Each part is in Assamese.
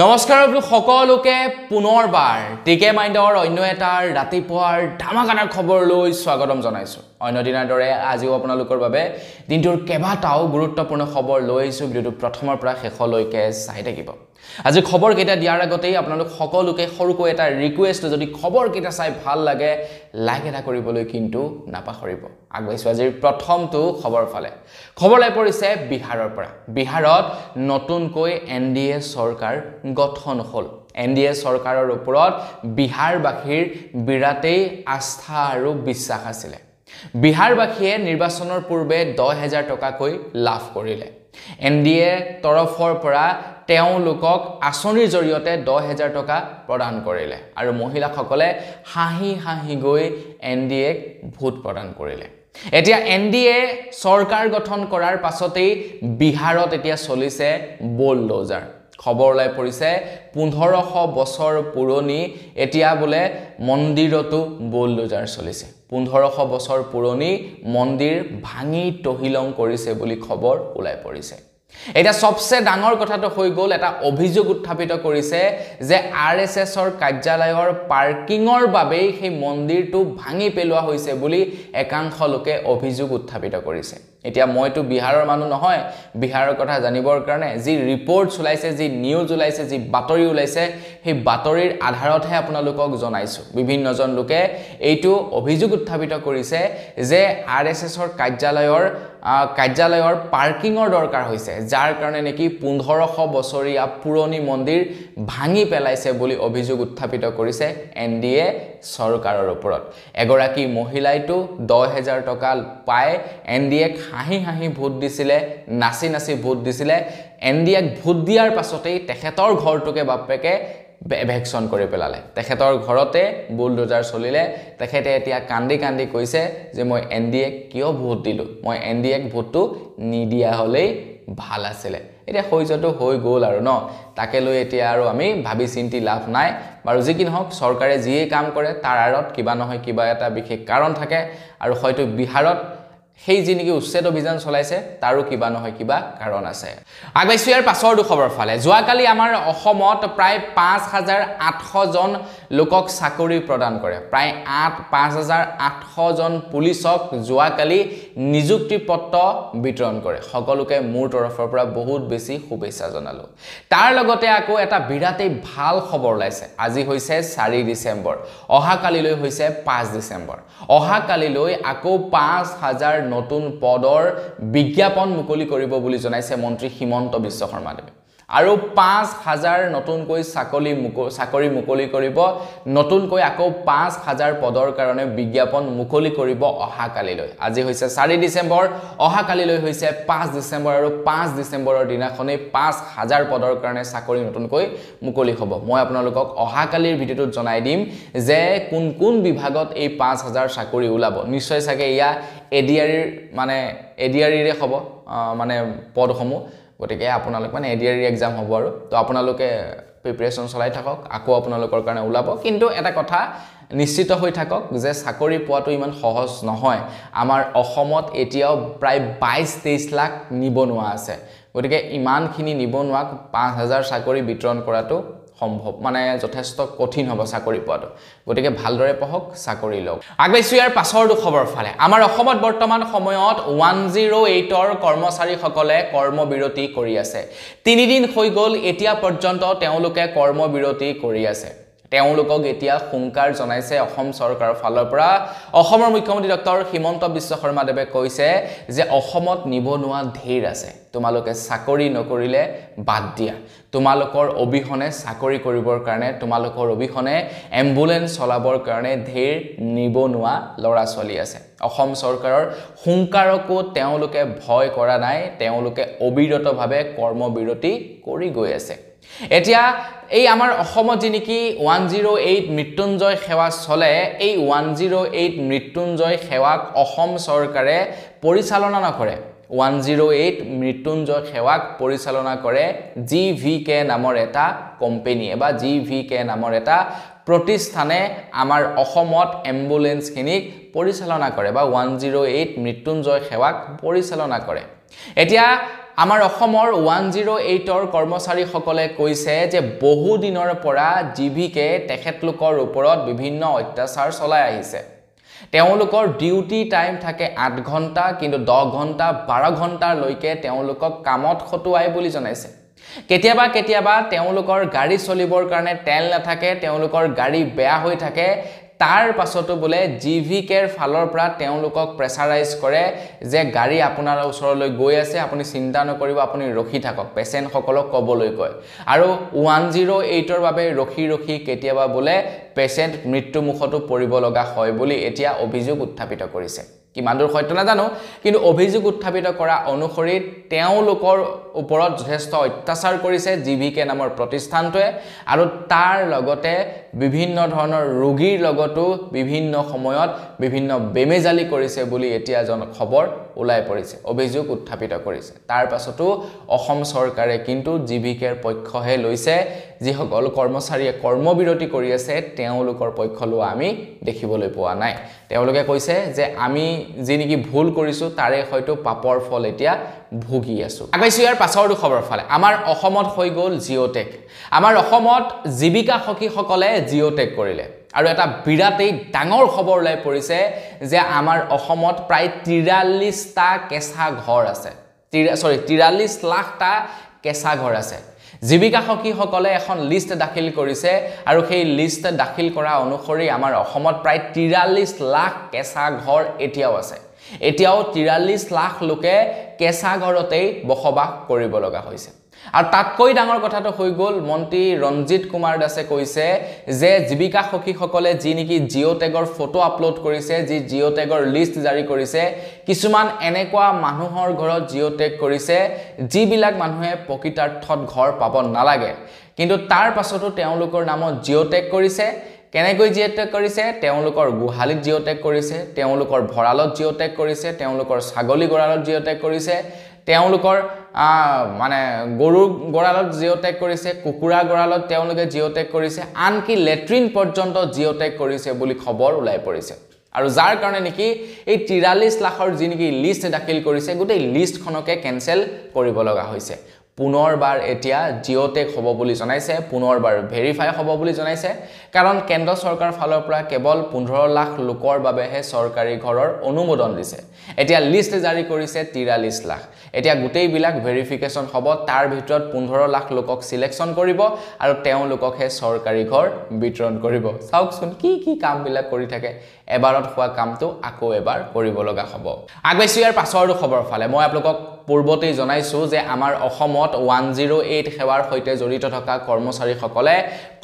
নমস্কাৰ সকলোকে পুনৰবাৰ টিকে মাইণ্ডৰ অন্য এটাৰ ৰাতিপুৱাৰ ধামাকাদাৰ খবৰলৈ স্বাগতম জনাইছো। অন্য দিনৰ দৰে আজিও আপোনালোকৰ বাবে দিনটোৰ কেইবাটাও গুৰুত্বপূৰ্ণ খবৰ লৈ আহিছো। ভিডিঅ'টো প্ৰথমৰ পৰা শেষলৈকে চাই থাকিব। আজি খবৰ কেইটা দিয়াৰ আগতেই আপোনালোক সকলোকে সৰুকৈ এটা ৰিকুৱেষ্ট, যদি খবৰ কেইটা চাই ভাল লাগে লাইক এটা কৰিবলৈ কিন্তু নাপাহৰিব। আগবাইছো আজিৰ প্ৰথমটো খবৰ ফালে। খবৰ লাই পৰিছে বিহাৰৰ পৰা। বিহাৰত নতুনকৈ এনডিএ চৰকাৰ গঠন হ'ল। এনডিএ চৰকাৰৰ ওপৰত বিহাৰবাসীৰ বিৰাটেই আস্থা আৰু বিশ্বাস আছিলে। বিহাৰবাসীয়ে নিৰ্বাচনৰ পূৰ্বে 10,000 টকাকৈ লাভ কৰিলে। এনডিএ তৰফৰ পৰা তেওঁলোকক আঁচনিৰ জৰিয়তে 10,000 টকা প্ৰদান কৰিলে আৰু মহিলাসকলে হাঁহি হাঁহি গৈ এনডিএক ভোট প্ৰদান কৰিলে। এতিয়া এনডিএ চৰকাৰ গঠন কৰাৰ পাছতেই বিহাৰত এতিয়া চলিছে বুলডোজাৰ। খবৰ ওলাই পৰিছে 1500 বছৰ পুৰণি এতিয়া বোলে মন্দিৰতো বুলডোজাৰ চলিছে। 1500 বছৰ পুৰণি মন্দিৰ ভাঙি তহিলং কৰিছে বুলি খবৰ ওলাই পৰিছে। এটা সবচে ডাঙৰ কথাটো হৈ গ'ল, এটা অভিযোগ উত্থাপিত কৰিছে যে আৰএছএছৰ কাৰ্যালয়ৰ পাৰ্কিঙৰ বাবেই সেই মন্দিৰটো ভাঙি পেলোৱা হৈছে বুলি একাংশ লোকে অভিযোগ উত্থাপিত কৰিছে। এতিয়া মইতো বিহাৰৰ মানুহ নহয়, বিহাৰৰ কথা জানিবৰ কাৰণে যি ৰিপৰ্টছ ওলাইছে, যি নিউজ ওলাইছে, যি বাতৰি ওলাইছে, সেই বাতৰিৰ আধাৰতহে আপোনালোকক জনাইছো। বিভিন্নজন লোকে এইটো অভিযোগ উত্থাপিত কৰিছে যে আৰএছএছৰ কাৰ্যালয়ৰ পাৰ্কিঙৰ দৰকাৰ হৈছে, যাৰ কাৰণে নেকি 1500 বছৰীয়া পুৰণি মন্দিৰ ভাঙি পেলাইছে বুলি অভিযোগ উত্থাপিত কৰিছে এনডিএ চৰকাৰৰ ওপৰত। এগৰাকী মহিলাইতো 10,000 টকা পাই এনডিএক হাঁহি হাঁহি ভোট দিছিলে, নাচি নাচি ভোট দিছিলে। এনডিএক ভোট দিয়াৰ পাছতেই তেখেতৰ ঘৰটোকে বাপেকে ভেকচন কৰি পেলালে। তেখেতৰ ঘৰতে বুলডোজাৰ চলিলে। তেখেতে এতিয়া কান্দি কান্দি কৈছে যে মই এনডিএক কিয় ভোট দিলো, মই এনডিএক ভোটটো নিদিয়া হ'লেই ভাল আছিলে। এতিয়া হৈজটো হৈ গ'ল আৰু ন, তাকে লৈ এতিয়া আৰু আমি ভাবি চিন্তি লাভ নাই। বাৰু যি কি নহওক, চৰকাৰে যিয়ে কাম কৰে তাৰ আঁৰত কিবা নহয় কিবা এটা বিশেষ কাৰণ থাকে আৰু হয়তো বিহাৰত সেই যি নেকি উচ্ছেদ অভিযান চলাইছে তাৰো কিবা নহয় কিবা কাৰণ আছে। আগবাইছো ইয়াৰ পাছৰ খবৰ ফালে। যোৱাকালি আমাৰ অসমত প্ৰায় 5,800 জন লোকক চাকৰি প্ৰদান কৰে। প্ৰায় 5,800 জন পুলিচক যোৱাকালি নিযুক্তি পত্ৰ বিতৰণ কৰে। সকলোকে মোৰ তৰফৰ পৰা বহুত বেছি শুভেচ্ছা জনালো। তাৰ লগতে আকৌ এটা বিৰাটেই ভাল খবৰ ওলাইছে। আজি হৈছে 4 ডিচেম্বৰ, অহাকালিলৈ হৈছে 5 ডিচেম্বৰ। অহাকালিলৈ আকৌ 5,000 নতুন পদৰ বিজ্ঞাপন মুকলি কৰিব বুলি জনাইছে মন্ত্ৰী হিমন্ত বিশ্ব শৰ্মাদেৱে। আৰু 5,000 নতুনকৈ চাকৰি মুকলি কৰিব। নতুনকৈ আকৌ 5,000 পদৰ কাৰণে বিজ্ঞাপন মুকলি কৰিব অহাকালিলৈ। আজি হৈছে 4 ডিচেম্বৰ, অহাকালিলৈ হৈছে 5 ডিচেম্বৰ আৰু 5 ডিচেম্বৰৰ দিনাখনেই 5,000 পদৰ কাৰণে চাকৰি নতুনকৈ মুকলি হ'ব। মই আপোনালোকক অহাকালিৰ ভিডিঅ'টোত জনাই দিম যে কোন কোন বিভাগত এই 5,000 চাকৰি ওলাব। নিশ্চয় চাগে এয়া এডিআৰিৰে হ'ব মানে পদসমূহ। গতিকে আপোনালোক এডিআৰি এক্সাম হ'ব আৰু তো আপোনালোকে প্ৰিপাৰেশ্যন চলাই থাকক, আকৌ আপোনালোকৰ কাৰণে ওলাব। কিন্তু এটা কথা নিশ্চিত হৈ থাকক যে চাকৰি পোৱাটো ইমান সহজ নহয়। আমাৰ অসমত এতিয়াও প্ৰায় 22-23 লাখ নিবনুৱা আছে। গতিকে ইমানখিনি নিবনুৱাক 5,000 চাকৰি বিতৰণ কৰাটো সম্ভৱ যথেষ্ট কঠিন হ'ব চাকৰি পোৱাটো। গতিকে ভালদৰে পঢ়ক, চাকৰি লওক। আগবাইছো ইয়াৰ পাছৰ খবৰ ফালে। আমাৰ অসমত বৰ্তমান সময়ত 108ৰ কৰ্মচাৰীসকলে কৰ্মবিৰতি কৰি আছে। 3 দিন হৈ গ'ল এতিয়া পৰ্যন্ত তেওঁলোকে কৰ্মবিৰতি কৰি আছে। তেওঁলোকক এতিয়া হুংকাৰ জনাইছে অসম চৰকাৰৰ ফালৰ পৰা। অসমৰ মুখ্যমন্ত্ৰী ডক্টৰ হিমন্ত বিশ্ব শৰ্মাদেৱে কৈছে যে অসমত নিবনুৱা ধেৰ আছে, তোমালোকে চাকৰি নকৰিলে বাদ দিয়া। তোমালোকৰ অবিহনে চাকৰি কৰিবৰ কাৰণে, তোমালোকৰ অবিহনে এম্বুলেন্স চলাবৰ কাৰণে ধেৰ নিবনুৱা ল'ৰা ছোৱালী আছে। অসম চৰকাৰৰ হুংকাৰকো তেওঁলোকে ভয় কৰা নাই, তেওঁলোকে অবিৰতভাৱে কৰ্মবিৰতি কৰি গৈ আছে। এতিয়া এই আমাৰ অসমত যি নেকি 108 মৃত্যুঞ্জয় সেৱা চলে, এই 108 মৃত্যুঞ্জয় সেৱাক অসম চৰকাৰে পৰিচালনা নকৰে। 108 মৃত্যুঞ্জয় সেৱাক পৰিচালনা কৰে GVK নামৰ এটা কোম্পানীয়ে বা GVK নামৰ এটা প্ৰতিষ্ঠানে আমাৰ অসমত এম্বুলেন্সখিনিক পৰিচালনা কৰে বা 108 মৃত্যুঞ্জয় সেৱাক পৰিচালনা কৰে। এতিয়া আমাৰ অসমৰ 108ৰ কৰ্মচাৰীসকলে কৈছে যে বহু দিনৰ পৰা জিভিকে তেখেতলোকৰ ওপৰত বিভিন্ন অত্যাচাৰ চলাই আহিছে তেওঁলোকৰ ডিউটি টাইম থাকে 8 ঘণ্টা কিন্তু 10 ঘণ্টা 12 ঘণ্টালৈকে তেওঁলোকক কামত খটুৱাই বুলি জনাইছে কেতিয়াবা তেওঁলোকৰ গাড়ী চলিবৰ কাৰণে তেল নাথাকে তেওঁলোকৰ গাড়ী বেয়া হৈ থাকে তাৰ পাছতো বলে জিভিকেৰ ফালৰ পৰা তেওঁলোকক প্ৰেছাৰাইজ কৰে যে গাড়ী আপোনাৰ ওচৰলৈ গৈ আছে আপুনি চিন্তা নকৰিব আপুনি ৰখি থাকক পেশেন্ট সকলক কবলৈ কয় আৰু 108ৰ বাবে ৰখি কেতিয়াবা বলে পেশেন্ট মৃত্যু মুখতো পৰিব লগা হয় বুলি এতিয়া অভিযোগ উত্থাপিত কৰিছে কিমান দূৰ সত্য নাজানো কিন্তু অভিযোগ উত্থাপিত কৰা অনুসৰি তেওঁলোকৰ ওপৰত যথেষ্ট অত্যাচাৰ কৰিছে জিভিকে নামৰ প্ৰতিষ্ঠানটোৱে আৰু তাৰ লগতে বিভিন্ন ধৰণৰ ৰোগীৰ লগতো বিভিন্ন সময়ত বিভিন্ন বেমেজালি কৰিছে বুলি এতিয়া খবৰ ওলাই পৰিছে অভিযোগ উত্থাপিত কৰিছে তাৰ পাছতো অসম চৰকাৰে কিন্তু জিভিকেৰ পক্ষহে লৈছে যিসকল কৰ্মচাৰীয়ে কৰ্মবিৰতি কৰি আছে তেওঁলোকৰ পক্ষ লোৱা আমি দেখিবলৈ পোৱা নাই তেওঁলোকে কৈছে যে আমি যি নেকি ভুল কৰিছো তাৰে হয়তো পাপৰ ফল এতিয়া ভুগি আছো আগৈছো ইয়াৰ পাছৰ খবৰ ফালে আমাৰ অসমত হৈ গল জিঅটেক আমাৰ অসমত জীৱিকা সখীসকলে জিঅটেক কৰিলে আৰু এটা বিৰাটেই ডাঙৰ খবৰ ওলাই পৰিছে যে আমাৰ অসমত প্ৰায় 43টা কেঁচা ঘৰ আছে 43 লাখটা কেঁচা ঘৰ আছে জীৱিকা সখীসকলে এখন লিষ্ট দাখিল কৰিছে আৰু সেই লিষ্ট দাখিল কৰা অনুসৰি আমাৰ অসমত প্ৰায় 43 লাখ কেঁচা ঘৰ এতিয়াও আছে এতিয়াও 43 লাখ লোকে কেঁচা ঘৰতেই বসবাস কৰিব লগা হৈছে আৰু তাতকৈ ডাঙৰ কথাটো হৈ গল মন্ত্ৰী ৰঞ্জিত কুমাৰ দাসে কৈছে যে জীৱিকা সখীসকলে যি নেকি জিঅটেগৰ ফটো আপলোড কৰিছে যি জিঅটেগৰ লিষ্ট জাৰি কৰিছে কিছুমান এনেকুৱা মানুহৰ ঘৰত জিঅটেগ কৰিছে যিবিলাক মানুহে প্ৰকৃতাৰ্থত ঘৰ পাব নালাগে কিন্তু তাৰ পাছতো তেওঁলোকৰ নামত জিঅটেগ কৰিছে কেনেকৈ জিঅটেগ কৰিছে তেওঁলোকৰ গুহালিত জিঅটেগ কৰিছে তেওঁলোকৰ ভৰালত জিঅটেগ কৰিছে তেওঁলোকৰ ছাগলী গৰালত জিঅটেগ কৰিছে তেওঁলোকৰ মানে গৰু গৰালত জিঅটেগ কৰিছে কুকুৰা গৰালত তেওঁলোকে জিঅটেগ কৰিছে আনকি লেট্ৰিন পৰ্যন্ত জিঅটেগ কৰিছে বুলি খবৰ ওলাই পৰিছে আৰু যাৰ কাৰণে নেকি এই 43 লাখৰ যি নেকি লিষ্ট দাখিল কৰিছে গোটেই লিষ্টখনকে কেনসেল কৰিব লগা হৈছে পুনৰবাৰ এতিয়া জিঅটেক হ'ব বুলি জনাইছে পুনৰবাৰ ভেৰিফাই হ'ব বুলি জনাইছে কাৰণ কেন্দ্ৰ চৰকাৰ ফালৰ পৰা কেৱল 15 লাখ লোকৰ বাবেহে চৰকাৰী ঘৰৰ অনুমোদন দিছে এতিয়া লিষ্ট জাৰি কৰিছে 43 লাখ এতিয়া গোটেই বিলাক ভেৰিফিকেশন হ'ব তাৰ ভিতৰত 15 লাখ লোকক সিলেকশন কৰিব আৰু তেওঁলোককহে চৰকাৰী ঘৰ বিতৰণ কৰিব চাওকচোন কি কাম বিলাক কৰি থাকে এবাৰত হোৱা কামটো আকৌ এবাৰ কৰিব লগা হ'ব আগৈছো ইয়াৰ পাছৰ খবৰ ফালে মই আপোনালোকক পূৰ্বতেই জনাইছো যে আমাৰ অসমত 108 সেৱাৰ সৈতে জড়িত থকা কৰ্মচাৰীসকলে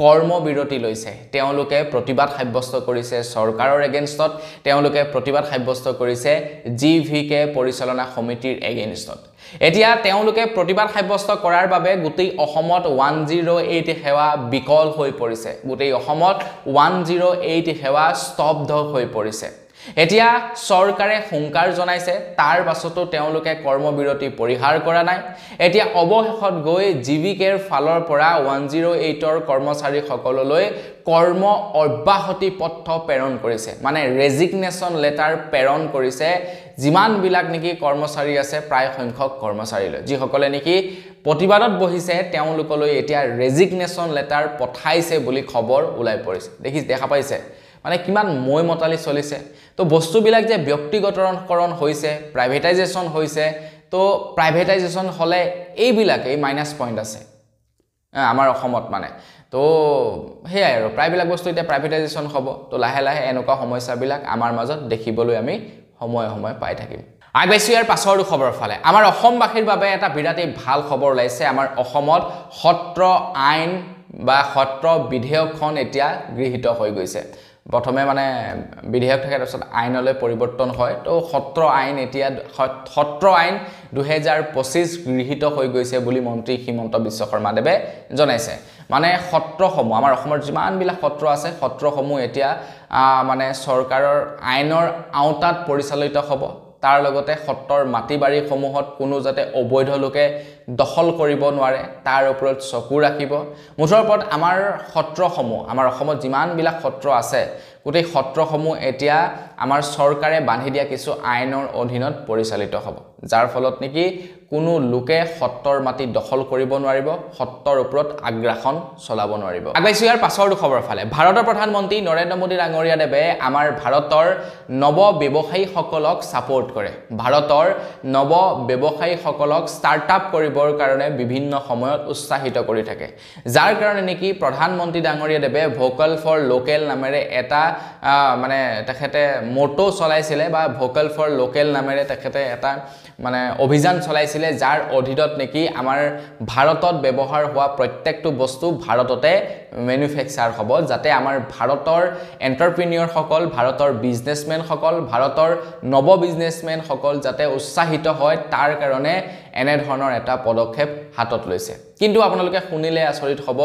কৰ্মবিৰতি লৈছে তেওঁলোকে প্ৰতিবাদ সাব্যস্ত কৰিছে চৰকাৰৰ এগেইনষ্টত তেওঁলোকে প্ৰতিবাদ সাব্যস্ত কৰিছে জিভিকে পৰিচালনা সমিতিৰ এগেইনষ্টত এতিয়া তেওঁলোকে প্ৰতিবাদ সাব্যস্ত কৰাৰ বাবে গোটেই অসমত 108 সেৱা বিকল হৈ পৰিছে গোটেই অসমত 108 সেৱা স্তব্ধ হৈ পৰিছে এতিয়া চৰকাৰে হুংকাৰ জনাইছে তাৰ পাছতো তেওঁলোকে কৰ্মবিৰতি পৰিহাৰ কৰা নাই এতিয়া অৱশেষত গৈ জিভিকেৰ ফালৰ পৰা 108ৰ কৰ্মচাৰী সকললৈ কৰ্ম অব্যাহতি পত্ৰ প্ৰেৰণ কৰিছে মানে ৰেজিগনেশ্যন লেটাৰ প্ৰেৰণ কৰিছে যিমান বিলাক নেকি কৰ্মচাৰী আছে প্ৰায় সংখ্যক কৰ্মচাৰীলৈ যিসকলে নেকি প্ৰতিবাদত বহিছে তেওঁলোকলৈ এতিয়া ৰেজিগনেশ্যন লেটাৰ পঠাইছে বুলি খবৰ ওলাই পৰিছে দেখা পাইছে মানে কিমান মই মতালি চলিছে তো বস্তু বিলাক যে ব্যক্তিগতকৰণ হৈছে প্ৰাইভেটাইজেশন হৈছে তো প্ৰাইভেটাইজেশন হলে এই বিলাক এই মাইনাস পইণ্ট আছে আমাৰ অসমত মানে তো হেয়াই আৰু প্ৰায়বিলাক বস্তু এতিয়া প্ৰাইভেটাইজেশন হ'ব তো লাহে লাহে এনেকুৱা সমস্যা বিলাক আমাৰ মাজত দেখিবলৈ আমি সময় পাই থাকিম আগৈছো ইয়াৰ পাছৰ খবৰ ফালে আমাৰ অসমবাসীৰ বাবে এটা বিৰাটেই ভাল খবৰ ওলাইছে আমাৰ অসমত সত্ৰ আইন বা সত্ৰ বিধেয়কখন এতিয়া গৃহীত হৈ গৈছে প্ৰথমে মানে বিধেয়ক থাকে তাৰছত আইনলৈ পৰিৱৰ্তন হয় তো সত্ৰ আইন এতিয়া সত্ৰ আইন 2025 গৃহীত হৈ গৈছে বুলি মন্ত্ৰী হিমন্ত বিশ্ব শৰ্মাদেৱে জনাইছে মানে সত্ৰসমূহ আমাৰ অসমৰ যিমান বিলাক সত্ৰ আছে সত্ৰসমূহ এতিয়া মানে চৰকাৰৰ আইনৰ আওতাত পৰিচালিত হ'ব তাৰ লগতে সত্ৰৰ মাটি বাৰী সমূহত কোনো যাতে অবৈধ লোকে দখল কৰিব নোৱাৰে তাৰ ওপৰত চকু ৰাখিব মুঠৰ ওপৰত আমাৰ সত্ৰসমূহ আমাৰ অসমত যিমানবিলাক সত্ৰ আছে গোটেই সত্ৰসমূহ এতিয়া আমাৰ চৰকাৰে বান্ধি দিয়া কিছু আইনৰ অধীনত পৰিচালিত হ'ব যাৰ ফলত নেকি কোনো লোকে সত্ৰৰ মাটি দখল কৰিব নোৱাৰিব সত্ৰৰ ওপৰত আগ্ৰাসন চলাব নোৱাৰিব আগবাইছো ইয়াৰ পাছৰ খবৰ ফালে ভাৰতৰ প্ৰধানমন্ত্ৰী নৰেন্দ্ৰ মোদী ডাঙৰীয়া দেৱে আমাৰ ভাৰতৰ নৱ ব্যৱসায়ীসকলক সাপোৰ্ট কৰে ভাৰতৰ নৱ ব্যৱসায়ীসকলক ষ্টাৰ্টআপ কৰিবৰ কাৰণে বিভিন্ন সময়ত উৎসাহিত কৰি থাকে যাৰ কাৰণে নেকি প্ৰধানমন্ত্ৰী ডাঙৰীয়া দেৱে ভোকাল ফৰ লোকেল নামেৰে এটা মানে তেখেতে মোটো চলাইছিলে বা ভোকাল ফৰ লোকেল নামেৰে তেখেতে এটা মানে অভিযান চলাইছিলে যাৰ অধীনত নেকি আমাৰ ভাৰতত ব্যৱহাৰ হোৱা প্ৰত্যেকটো বস্তু ভাৰততে ম্যানুফ্যাকচাৰ হ'ব যাতে আমাৰ ভাৰতৰ এন্টাৰপ্ৰেনিয়ৰ সকল ভাৰতৰ বিজনেসমেন সকল ভাৰতৰ নৱ বিজনেসমেন সকল যাতে উৎসাহিত হয় তাৰ কাৰণে এনে ধৰণৰ এটা পদক্ষেপ হাতত লৈছে কিন্তু আপোনালোকে শুনিলে আচৰিত হ'ব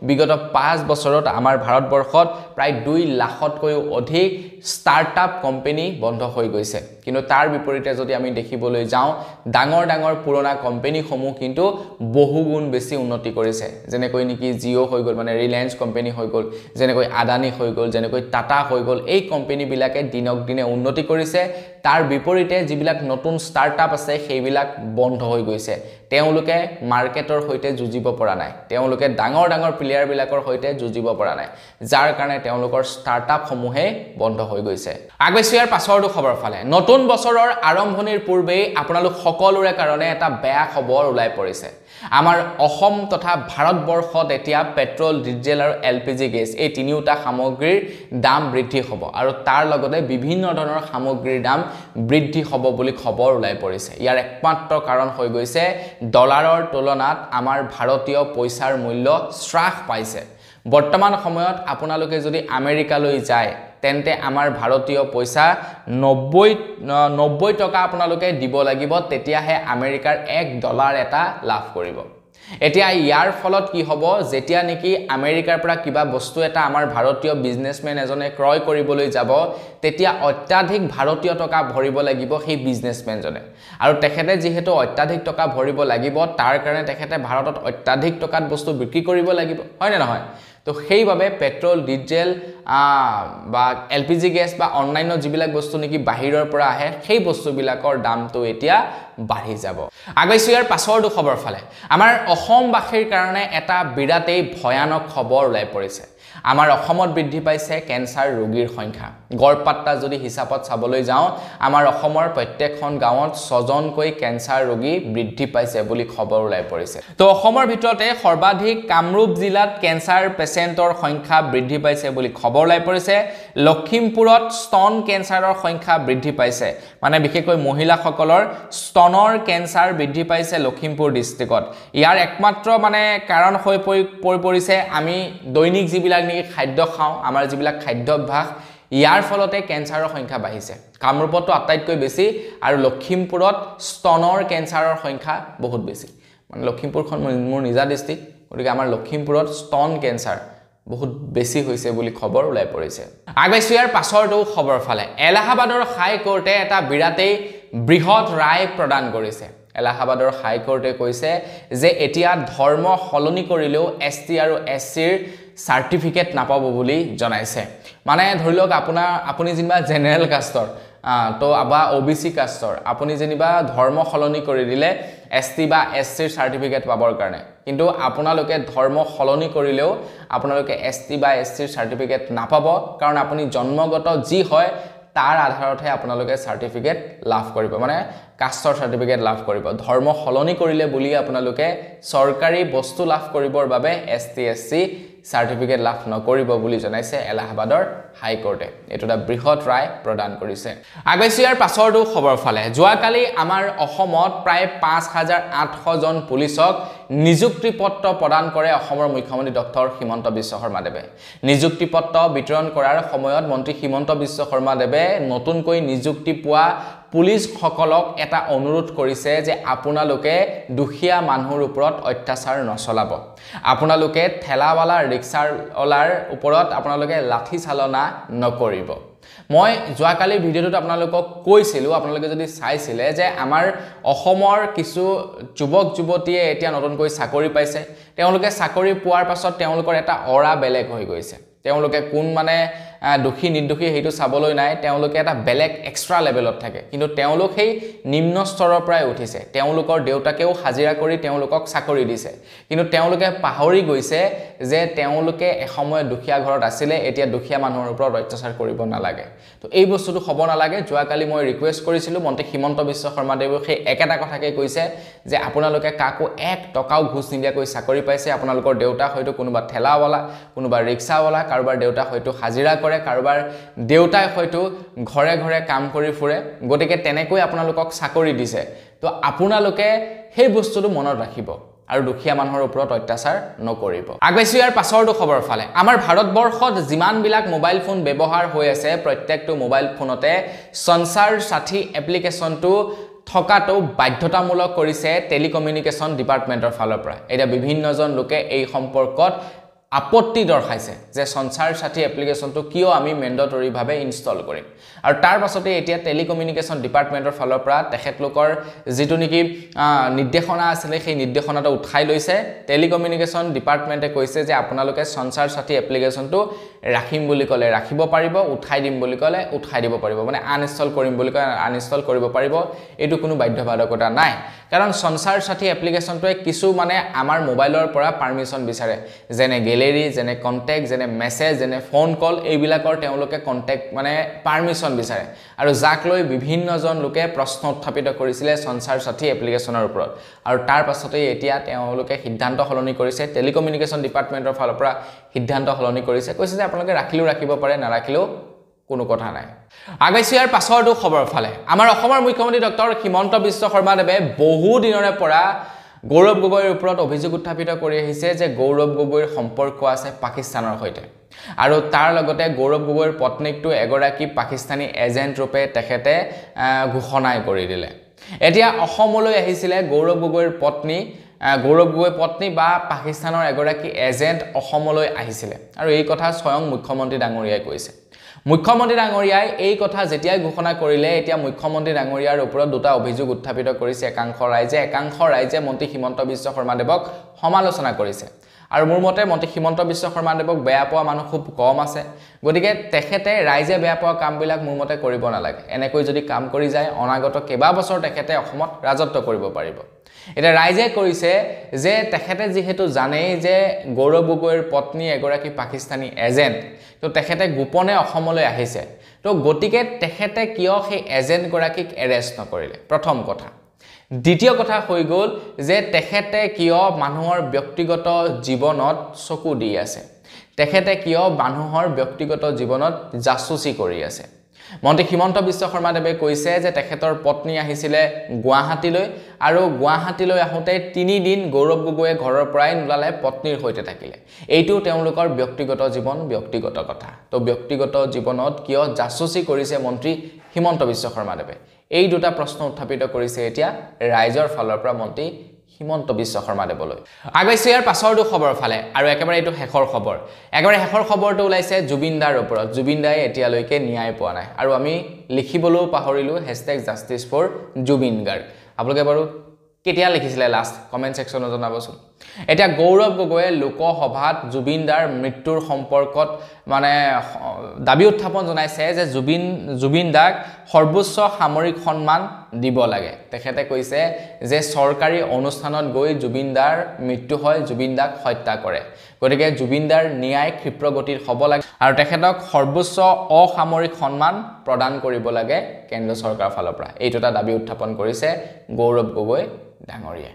বিগত 5 বছৰত আমাৰ ভাৰতবৰ্ষত প্ৰায় 2 লাখতকৈ অধিক ষ্টাৰ্টআপ কোম্পানী বন্ধ হৈ গৈছে কিন্তু তাৰ বিপৰীতে যদি আমি দেখিবলৈ যাওঁ ডাঙৰ ডাঙৰ পুৰণা কোম্পানীসমূহ কিন্তু বহুগুণ বেছি উন্নতি কৰিছে যেনেকৈ নেকি জিও হৈ গ'ল মানে ৰিলায়েন্স কোম্পানী হৈ গ'ল যেনেকৈ আদানী হৈ গ'ল যেনেকৈ টাটা হৈ গ'ল এই কোম্পানীবিলাকে দিনক দিনে উন্নতি কৰিছে তাৰ বিপৰীতে যিবিলাক নতুন ষ্টাৰ্টআপ আছে সেইবিলাক বন্ধ হৈ গৈছে তেওঁলোকে মাৰ্কেটৰ হৈতে যুজিব পৰা নাই তেওঁলোকে ডাঙৰ ডাঙৰ প্লেয়াৰ বিলাকৰ হৈতে যুজিব পৰা নাই যাৰ কাৰণে তেওঁলোকৰ ষ্টাৰ্টআপ সমূহে বন্ধ হৈ গৈছে আগবাইছো ইয়াৰ পাছৰটো খবৰ ফালে নতুন বছৰৰ আৰম্ভণিৰ পূৰ্বে আপোনালোক সকলোৰে কাৰণে এটা বেয়া খবৰ ওলাই পৰিছে আমাৰ অসম তথা ভাৰতবৰ্ষত এতিয়া পেট্ৰল ডিজেল আৰু এলপিজি গেছ এই তিনিটা সামগ্ৰীৰ দাম বৃদ্ধি হ'ব আৰু তাৰ লগতে বিভিন্ন ধৰণৰ সামগ্ৰীৰ দাম বৃদ্ধি হ'ব বুলি খবৰ ওলাই পৰিছে ইয়াৰ একমাত্ৰ কাৰণ হৈ গৈছে ডলাৰৰ তুলনাত আমাৰ ভাৰতীয় পইচাৰ মূল্য হ্ৰাস পাইছে বৰ্তমান সময়ত আপোনালোকে যদি আমেৰিকালৈ যায় তেন্তে আমাৰ ভাৰতীয় পইচা 90 টকা আপোনালোকে দিব লাগিব তেতিয়াহে আমেৰিকাৰ $1 এটা লাভ কৰিব এতিয়া ইয়াৰ ফলত কি হ'ব যেতিয়া নেকি আমেৰিকাৰ পৰা কিবা বস্তু এটা আমাৰ ভাৰতীয় বিজনেসমেন এজনে ক্ৰয় কৰিবলৈ যাব তেতিয়া অত্যাধিক ভাৰতীয় টকা ভৰিব লাগিব সেই বিজনেসমেনজনে আৰু তেখেতে যেহেতু অত্যাধিক টকা ভৰিব লাগিব তাৰ কাৰণে তেখেতে ভাৰতত অত্যাধিক টকাত বস্তু বিক্ৰী কৰিব লাগিব হয় নে নহয় তো সেইভাবে পেট্ৰল ডিজেল বা এলপিজি গ্যাস বা অনলাইন যিবিলাক বস্তু নেকি বাহিৰৰ পৰা আহে সেই বস্তুবিলাকৰ দামটো এতিয়া বাঢ়ি যাব আগবাইছো ইয়াৰ পাছৰটো খবৰ ফালে আমাৰ অসমবাসীৰ কাৰণে এটা বিৰাটেই ভয়ানক খবৰ ওলাই পৰিছে আমাৰ অসমত বৃদ্ধি পাইছে ক্যান্সাৰ ৰোগীৰ সংখ্যা গড়পাট্টা যদি হিচাপত চাবলৈ যাওঁ আমাৰ অসমৰ প্ৰত্যেকখন গাঁৱত 6 জনকৈ ক্যান্সাৰ ৰোগী বৃদ্ধি পাইছে বুলি খবৰ ওলাই পৰিছে তো অসমৰ ভিতৰতে সৰ্বাধিক কামৰূপ জিলাত ক্যান্সাৰ পেশেন্টৰ সংখ্যা বৃদ্ধি পাইছে বুলি খবৰ ওলাই পৰিছে লখিমপুৰত স্তন ক্যান্সাৰৰ সংখ্যা বৃদ্ধি পাইছে মানে বিশেষকৈ মহিলাসকলৰ স্তনৰ ক্যান্সাৰ বৃদ্ধি পাইছে লখিমপুৰ ডিস্ট্ৰিক্টত ইয়াৰ একমাত্ৰ মানে কাৰণ হৈ পৰিছে আমি দৈনিক যিবিলাক নেকি খাদ্য খাওঁ আমাৰ যিবিলাক খাদ্যাভ্যাস ইয়াৰ ফলতে ক্যান্সাৰৰ সংখ্যা বাঢ়িছে কামৰূপতো আটাইতকৈ বেছি আৰু লখিমপুৰত স্তনৰ ক্যান্সাৰৰ সংখ্যা বহুত বেছি মানে লখিমপুৰখন মোৰ নিজা ডিস্ট্ৰিক্ট গতিকে আমাৰ লখিমপুৰত স্তন ক্যান্সাৰ বহুত বেছি হৈছে বুলি খবৰ ওলাই পৰিছে আগবাইছো ইয়াৰ পাছৰটো খবৰ ফালে এলাহাবাদৰ হাই কোৰ্টে এটা বিৰাটেই বৃহৎ ৰায় প্ৰদান কৰিছে এলাহাবাদৰ হাই কোৰ্টে কৈছে যে এতিয়া ধৰ্ম সলনি কৰিলেও এসটি আৰু এসসিৰ সাৰ্টিফিকেট নাপাব বুলি জনাইছে মানে ধৰি লওক আপুনি যেনিবা জেনাৰেল কাষ্টৰ তো আবা ওবিসি কাষ্টৰ আপুনি যেনিবা ধৰ্ম সলনি কৰি দিলে এসটি বা এসসিৰ সাৰ্টিফিকেট পাবৰ কাৰণে কিন্তু আপোনালোকে ধৰ্ম সলনি কৰিলেও আপোনালোকে এসটি বা এসসিৰ সাৰ্টিফিকেট নাপাব কাৰণ আপুনি জন্মগত যি হয় তাৰ আধাৰতহে আপোনালোকে সাৰ্টিফিকেট লাভ কৰিব মানে কাষ্টৰ সাৰ্টিফিকেট লাভ কৰিব ধৰ্ম সলনি কৰিলে বুলি আপোনালোকে চৰকাৰী বস্তু লাভ কৰিবৰ বাবে এসটি এসসি সাৰ্টিফিকেট লাভ নকৰিব বুলি জনাইছে এলাহাবাদৰ হাই কোৰ্টে এটোটা বৃহৎ ৰায় প্ৰদান কৰিছে আগবাইছো ইয়াৰ পাছৰটো খবৰ ফালে যোৱাকালি আমাৰ অসমত প্ৰায় 5800 জন পুলিচক নিযুক্তি পত্ৰ প্ৰদান কৰে অসমৰ মুখ্যমন্ত্ৰী ডক্টৰ হিমন্ত বিশ্ব শৰ্মা দেৱে নিযুক্তি পত্ৰ বিতৰণ কৰাৰ সময়ত মন্ত্ৰী হিমন্ত বিশ্ব শৰ্মা দেৱে নতুনকৈ নিযুক্তি পোৱা পুলিচ সকলক এটা অনুৰোধ কৰিছে যে আপোনালোকে দুখিয়া মানুহৰ ওপৰত অত্যাচাৰ নচলাব আপোনালোকে ঠেলাৱালা ৰিক্সাৰ ওলাৰ ওপৰত আপোনালোকে লাঠি চালনা নকৰিব মই যোৱাকালি ভিডিঅ'টোত আপোনালোকক কৈছিলোঁ, আপোনালোকে যদি চাইছিলে যে আমাৰ অসমৰ কিছু যুৱক যুৱতীয়ে এতিয়া নতুনকৈ চাকৰি পাইছে। তেওঁলোকে চাকৰি পোৱাৰ পাছত তেওঁলোকৰ এটা অৰা বেলেগ হৈ গৈছে। তেওঁলোকে কোন মানে দুখী নিৰ্দোষী সেইটো চাবলৈ নাই, তেওঁলোকে এটা বেলেগ এক্সট্ৰা লেভেলত থাকে। কিন্তু তেওঁলোক সেই নিম্ন স্তৰৰ পৰাই উঠিছে। তেওঁলোকৰ দেউতাকেও হাজিৰা কৰি তেওঁলোকক চাকৰি দিছে, কিন্তু তেওঁলোকে পাহৰি গৈছে যে তেওঁলোকে এসময়ত দুখীয়া ঘৰত আছিলে, এতিয়া দুখীয়া মানুহৰ ওপৰত অত্যাচাৰ কৰিব নালাগে। তো এই বস্তুটো হ'ব নালাগে। যোৱাকালি মই ৰিকুৱেষ্ট কৰিছিলোঁ, মন্ত্ৰী হিমন্ত বিশ্ব শৰ্মাদেৱেও সেই একেটা কথাকে কৈছে যে আপোনালোকে কাকো 1 টকাও ঘুচ নিদিয়াকৈ চাকৰি পাইছে। আপোনালোকৰ দেউতাক হয়তো কোনোবা ঠেলাৱালা, কোনোবা ৰিক্সাৱালা, কাৰোবাৰ দেউতাক হয়তো হাজিৰা কৰে, কাৰোবাৰ দেউতাই হয়তো ঘৰে ঘৰে কাম কৰি ফুৰে। গতিকে তেনেকৈ আপোনালোকক চাকৰি দিছে। তো আপোনালোকে সেই বস্তুটো মনত ৰাখিব আৰু দুখীয়া মানুহৰ ওপৰত অত্যাচাৰ নকৰিব। আগবাইছোঁ ইয়াৰ পাছৰটো খবৰ ফালে। আমাৰ ভাৰতবৰ্ষত যিমানবিলাক মোবাইল ফোন ব্যৱহাৰ হৈ আছে, প্ৰত্যেকটো মোবাইল ফোনতে সঞ্চাৰ সাথী এপ্লিকেশ্যনটো থকাটো বাধ্যতামূলক কৰিছে টেলিকমিউনিকেশ্যন ডিপাৰ্টমেণ্টৰ ফালৰ পৰা। এতিয়া বিভিন্নজন লোকে এই সম্পৰ্কত আপত্তি দৰ্শাইছে যে সঞ্চাৰ সাথী এপ্লিকেশ্যনটো কিয় আমি মেণ্ডেটৰীভাৱে ইনষ্টল কৰিম। আৰু তাৰ পাছতে এতিয়া টেলিকমিউনিকেশ্যন ডিপাৰ্টমেণ্টৰ ফালৰ পৰা তেখেতলোকৰ যিটো নেকি নিৰ্দেশনা আছিলে, সেই নিৰ্দেশনাটো উঠাই লৈছে। টেলিকমিউনিকেশ্যন ডিপাৰ্টমেণ্টে কৈছে যে আপোনালোকে সঞ্চাৰ সাথী এপ্লিকেশ্যনটো ৰাখিম বুলি ক'লে ৰাখিব পাৰিব, উঠাই দিম বুলি ক'লে উঠাই দিব পাৰিব, মানে আনইনষ্টল কৰিম বুলি ক'লে আনইনষ্টল কৰিব পাৰিব। এইটো কোনো বাধ্যবাধকতা নাই, কাৰণ সঞ্চাৰ সাথী এপ্লিকেশ্যনটোৱে কিছু মানে আমাৰ মোবাইলৰ পৰা পাৰ্মিশ্যন বিচাৰে, যেনে গেলেৰী, যেনে কণ্টেক্ট, যেনে মেছেজ, যেনে ফোন কল, এইবিলাকৰ তেওঁলোকে কণ্টেক্ট মানে পাৰ্মিশ্যন বিচাৰে। আৰু যাক লৈ বিভিন্নজন লোকে প্ৰশ্ন উত্থাপিত কৰিছিলে সঞ্চাৰ সাথী এপ্লিকেশ্যনৰ ওপৰত। আৰু তাৰ পাছতেই এতিয়া তেওঁলোকে সিদ্ধান্ত সলনি কৰিছে, টেলিকমিউনিকেশ্যন ডিপাৰ্টমেণ্টৰ ফালৰ পৰা সিদ্ধান্ত সলনি কৰিছে। কৈছে যে আপোনালোকে ৰাখিলেও ৰাখিব পাৰে, নাৰাখিলেও কোনো কথা নাই। আগবাইছোঁ ইয়াৰ পাছৰটো খবৰ ফালে। আমাৰ অসমৰ মুখ্যমন্ত্ৰী ডক্টৰ হিমন্ত বিশ্ব শৰ্মাদেৱে বহু দিনৰে পৰা গৌৰৱ গগৈৰ ওপৰত অভিযোগ উত্থাপিত কৰি আহিছে যে গৌৰৱ গগৈৰ সম্পৰ্ক আছে পাকিস্তানৰ সৈতে। আৰু তাৰ লগতে গৌৰৱ গগৈৰ পত্নীকটো এগৰাকী পাকিস্তানী এজেণ্ট ৰূপে তেখেতে ঘোষণাই কৰি দিলে। এতিয়া অসমলৈ আহিছিলে গৌৰৱ গগৈৰ পত্নী বা পাকিস্তানৰ এগৰাকী এজেণ্ট অসমলৈ আহিছিলে। আৰু এই কথা স্বয়ং মুখ্যমন্ত্ৰী ডাঙৰীয়াই কৈছে। মুখ্যমন্ত্ৰী ডাঙৰীয়াই এই কথা যেতিয়াই ঘোষণা কৰিলে, এতিয়া মুখ্যমন্ত্ৰী ডাঙৰীয়াৰ ওপৰত দুটা অভিযোগ উত্থাপিত কৰিছে একাংশ ৰাইজে মন্ত্ৰী হিমন্ত বিশ্ব শৰ্মাদেৱক সমালোচনা কৰিছে। আৰু মোৰ মতে মন্ত্ৰী হিমন্ত বিশ্ব শৰ্মাদেৱক বেয়া পোৱা মানুহ খুব কম আছে। গতিকে তেখেতে ৰাইজে বেয়া পোৱা কামবিলাক মোৰ মতে কৰিব নালাগে। এনেকৈ যদি কাম কৰি যায়, অনাগত কেইবাবছৰ তেখেতে অসমত ৰাজত্ব কৰিব পাৰিব। এতিয়া ৰাইজে কৰিছে যে তেখেতে যিহেতু জানেই যে গৌৰৱ গগৈৰ পত্নী এগৰাকী পাকিস্তানী এজেণ্ট, তো তেখেতে গোপনে অসমলৈ আহিছে। তো গতিকে তেখেতে কিয় সেই এজেণ্টগৰাকীক এৰেষ্ট নকৰিলে, প্ৰথম কথা। দ্বিতীয় কথা হৈ গ'ল যে তেখেতে কিয় মানুহৰ ব্যক্তিগত জীৱনত চকু দি আছে, তেখেতে কিয় মানুহৰ ব্যক্তিগত জীৱনত জাচুচি কৰি আছে। মন্ত্ৰী হিমন্ত বিশ্ব শৰ্মাদেৱে কৈছে যে তেখেতৰ পত্নী আহিছিলে গুৱাহাটীলৈ, আৰু গুৱাহাটীলৈ আহোঁতে 3 দিন গৌৰৱ গগৈয়ে ঘৰৰ পৰাই নোলালে, পত্নীৰ সৈতে থাকিলে। এইটো তেওঁলোকৰ ব্যক্তিগত জীৱন, ব্যক্তিগত কথা। তো ব্যক্তিগত জীৱনত কিয় জাচুচি কৰিছে মন্ত্ৰী হিমন্ত বিশ্ব শৰ্মাদেৱে, এই দুটা প্ৰশ্ন উত্থাপিত কৰিছে এতিয়া ৰাইজৰ ফালৰ পৰা মন্ত্ৰী হিমন্ত বিশ্ব শৰ্মাদেৱলৈ। আগবাইছোঁ ইয়াৰ পাছৰটো খবৰ ফালে। আৰু একেবাৰে এইটো শেষৰ খবৰ। একেবাৰে শেষৰ খবৰটো ওলাইছে জুবিন দাৰ ওপৰত। জুবিন দাই এতিয়ালৈকে ন্যায় পোৱা নাই, আৰু আমি লিখিবলৈও পাহৰিলোঁ #JusticeForJubin Garg। আপোনালোকে বাৰু কেতিয়া লিখিছিলে লাষ্ট, কমেণ্ট ছেকশ্যনত জনাবচোন। এতিয়া গৌৰৱ গগৈয়ে লোকসভাত জুবিন দাৰ মৃত্যুৰ সম্পৰ্কত মানে দাবী উত্থাপন জনাইছে যে জুবিন দাক সৰ্বোচ্চ সামৰিক সন্মান দিব লাগে। তেখেতে কৈছে যে চৰকাৰী অনুষ্ঠানত গৈ জুবিন দাৰ মৃত্যু হয়, জুবিন দাক হত্যা কৰে। গতিকে জুবিন দাৰ ন্যায় ক্ষিপ্ৰগতিত হ'ব লাগে, আৰু তেখেতক সৰ্বোচ্চ অসামৰিক সন্মান প্ৰদান কৰিব লাগে কেন্দ্ৰ চৰকাৰৰ ফালৰ পৰা। এইটো এটা দাবী উত্থাপন কৰিছে গৌৰৱ গগৈ ডাঙৰীয়াই।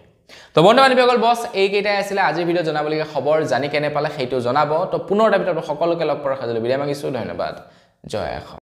তো বন্ধু-বান্ধৱীসকল, বছ এইকেইটাই আছিলে আজিৰ ভিডিঅ'ত জনাবলগীয়া খবৰ। জানি কেনে পালে সেইটো জনাব। তো পুনৰ এটা ভিডিঅ'ত সকলোকে লগ পোৱাৰ সাজু বিদায় মাগিছোঁ। ধন্যবাদ। জয় অসম।